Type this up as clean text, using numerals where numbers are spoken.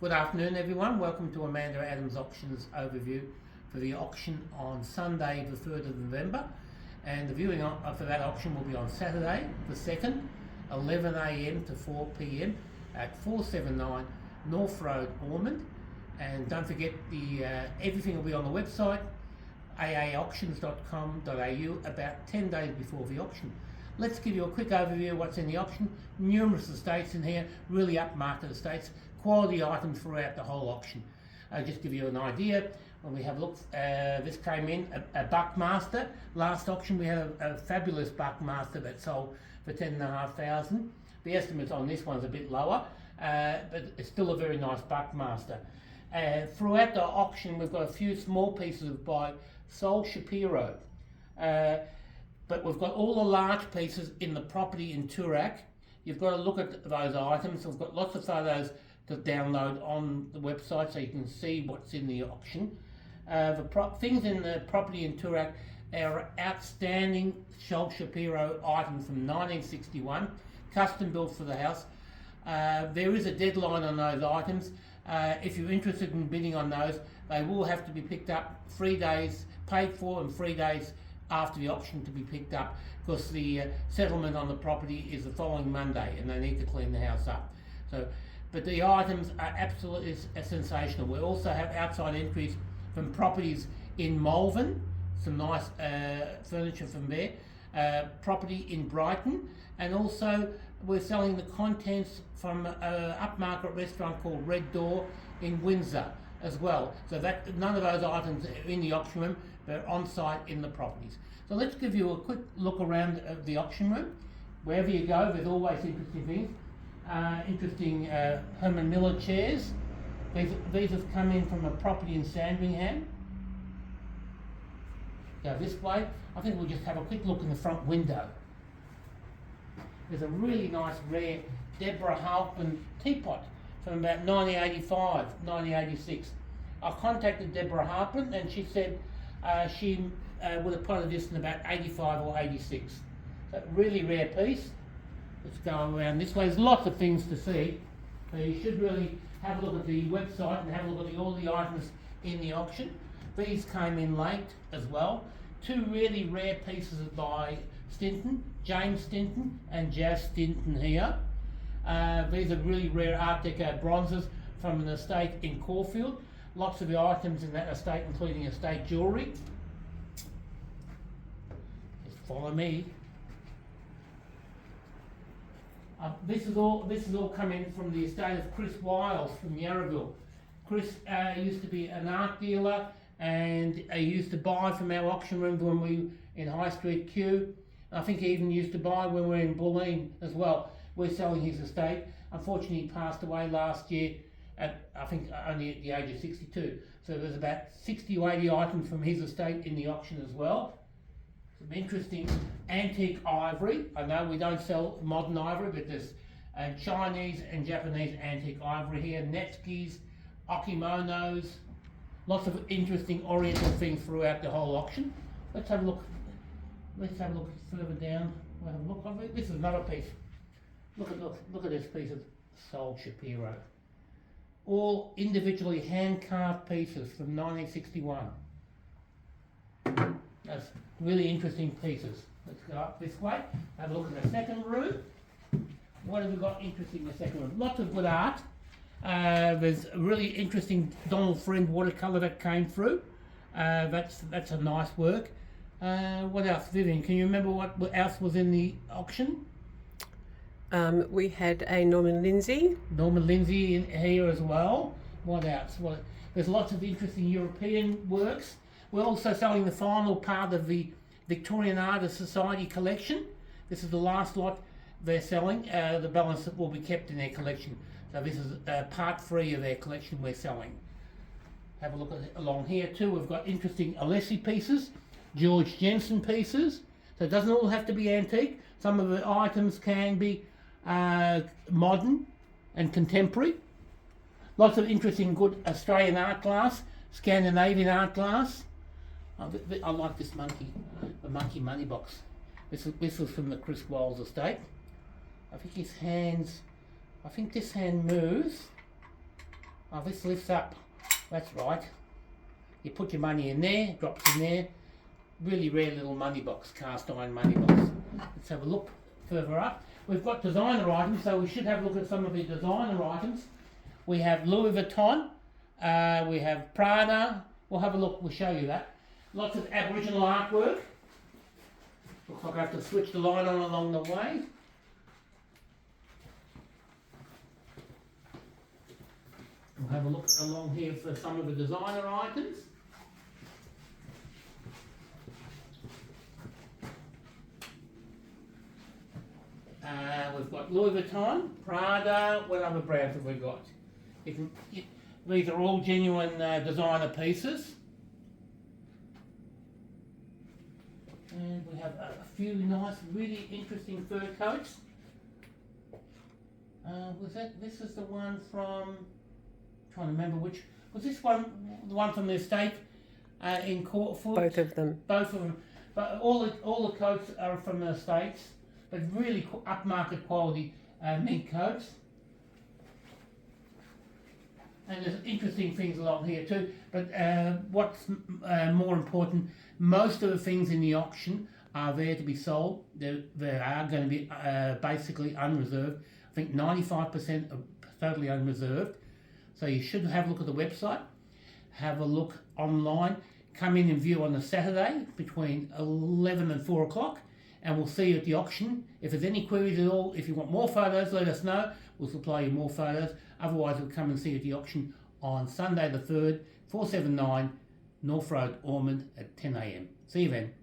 Good afternoon everyone, welcome to Amanda Addams Auctions overview for the auction on Sunday the 3rd of November, and the viewing for that auction will be on Saturday the 2nd, 11 AM to 4 PM at 479 North Road, Ormond. And don't forget, everything will be on the website aaauctions.com.au about 10 days before the auction. Let's give you a quick overview of what's in the auction. Numerous estates in here, really upmarket estates, quality items throughout the whole auction. I'll just give you an idea. When we have a look, this came in, a Buckmaster. Last auction we had a fabulous Buckmaster that sold for $10,500. The estimates on this one's a bit lower, but it's still a very nice Buckmaster. Throughout the auction we've got a few small pieces by Sol Shapiro. But we've got all the large pieces in the property in Toorak. You've got to look at those items. We've got lots of photos to download on the website so you can see what's in the auction. Things in the property in Toorak are outstanding Sol Shapiro items from 1961, custom built for the house. There is a deadline on those items. If you're interested in bidding on those, they will have to be picked up 3 days, paid for, and 3 days after the auction to be picked up, because the settlement on the property is the following Monday and they need to clean the house up. But the items are absolutely sensational. We also have outside entries from properties in Malvern, some nice furniture from there, property in Brighton, and also we're selling the contents from an upmarket restaurant called Red Door in Windsor as well. So that none of those items are in the auction room, they're on site in the properties. So let's give you a quick look around the auction room. Wherever you go, there's always interesting things. Interesting Herman Miller chairs. These have come in from a property in Sandringham. Go this way. I think we'll just have a quick look in the front window. There's a really nice rare Deborah Halpin teapot from about 1985, 1986. I contacted Deborah Halpin and she said she would have plotted this in about 85 or 86. So really rare piece. Let's go around this way. There's lots of things to see. So you should really have a look at the website and have a look at all the items in the auction. These came in late as well. Two really rare pieces by Stinton, James Stinton and Jazz Stinton here. These are really rare Art Deco bronzes from an estate in Caulfield. Lots of the items in that estate, including estate jewellery. Just follow me. This is all coming from the estate of Chris Wiles from Yarraville. Chris used to be an art dealer, and he used to buy from our auction rooms when we were in High Street Q. I think he even used to buy when we were in Bulleen as well. We're selling his estate. Unfortunately, he passed away last year at, I think, only at the age of 62. So there's about 60 or 80 items from his estate in the auction as well. Some interesting antique ivory. I know we don't sell modern ivory, but there's Chinese and Japanese antique ivory here. Netskis, okimonos, lots of interesting oriental things throughout the whole auction. Let's have a look. Let's have a look further down. We'll have a look of it. This is another piece. Look at this piece of Sol Shapiro. All individually hand-carved pieces from 1961. That's really interesting pieces. Let's go up this way. Have a look at the second room. What have we got interesting in the second room? Lots of good art. There's a really interesting Donald Friend watercolour that came through. That's a nice work. What else, Vivian? Can you remember what else was in the auction? We had a Norman Lindsay. Norman Lindsay in here as well. What else? There's lots of interesting European works. We're also selling the final part of the Victorian Artists Society collection. This is the last lot they're selling. The balance will be kept in their collection. So this is part 3 of their collection we're selling. Have a look at it along here too. We've got interesting Alessi pieces, George Jensen pieces. So it doesn't all have to be antique. Some of the items can be modern and contemporary. Lots of interesting good Australian art glass, Scandinavian art glass. I like this monkey, the monkey money box. This was from the Chris Wiles estate. I think his hands, I think this hand moves. Oh, this lifts up. That's right. You put your money in there, drops in there. Really rare little money box, cast iron money box. Let's have a look further up. We've got designer items, so we should have a look at some of the designer items. We have Louis Vuitton, we have Prada. We'll have a look, we'll show you that. Lots of Aboriginal artwork. Looks like I have to switch the light on along the way. We'll have a look along here for some of the designer items. We've got Louis Vuitton, Prada. What other brands have we got? These are all genuine designer pieces. And we have a few nice, really interesting fur coats. This is the one from, trying to remember which, was this one, the one from the estate in Cortfoot? Both of them. Both of them. But all the coats are from the estates, but really upmarket quality mink coats. And there's interesting things along here too. But what's more important, most of the things in the auction are there to be sold. They are going to be basically unreserved. I think 95% are totally unreserved. So you should have a look at the website, have a look online, come in and view on the Saturday between 11 and 4 o'clock, and we'll see you at the auction. If there's any queries at all, if you want more photos, let us know. We'll supply you more photos. Otherwise, we'll come and see you at the auction on Sunday the 3rd, 479 North Road, Ormond at 10 a.m. See you then.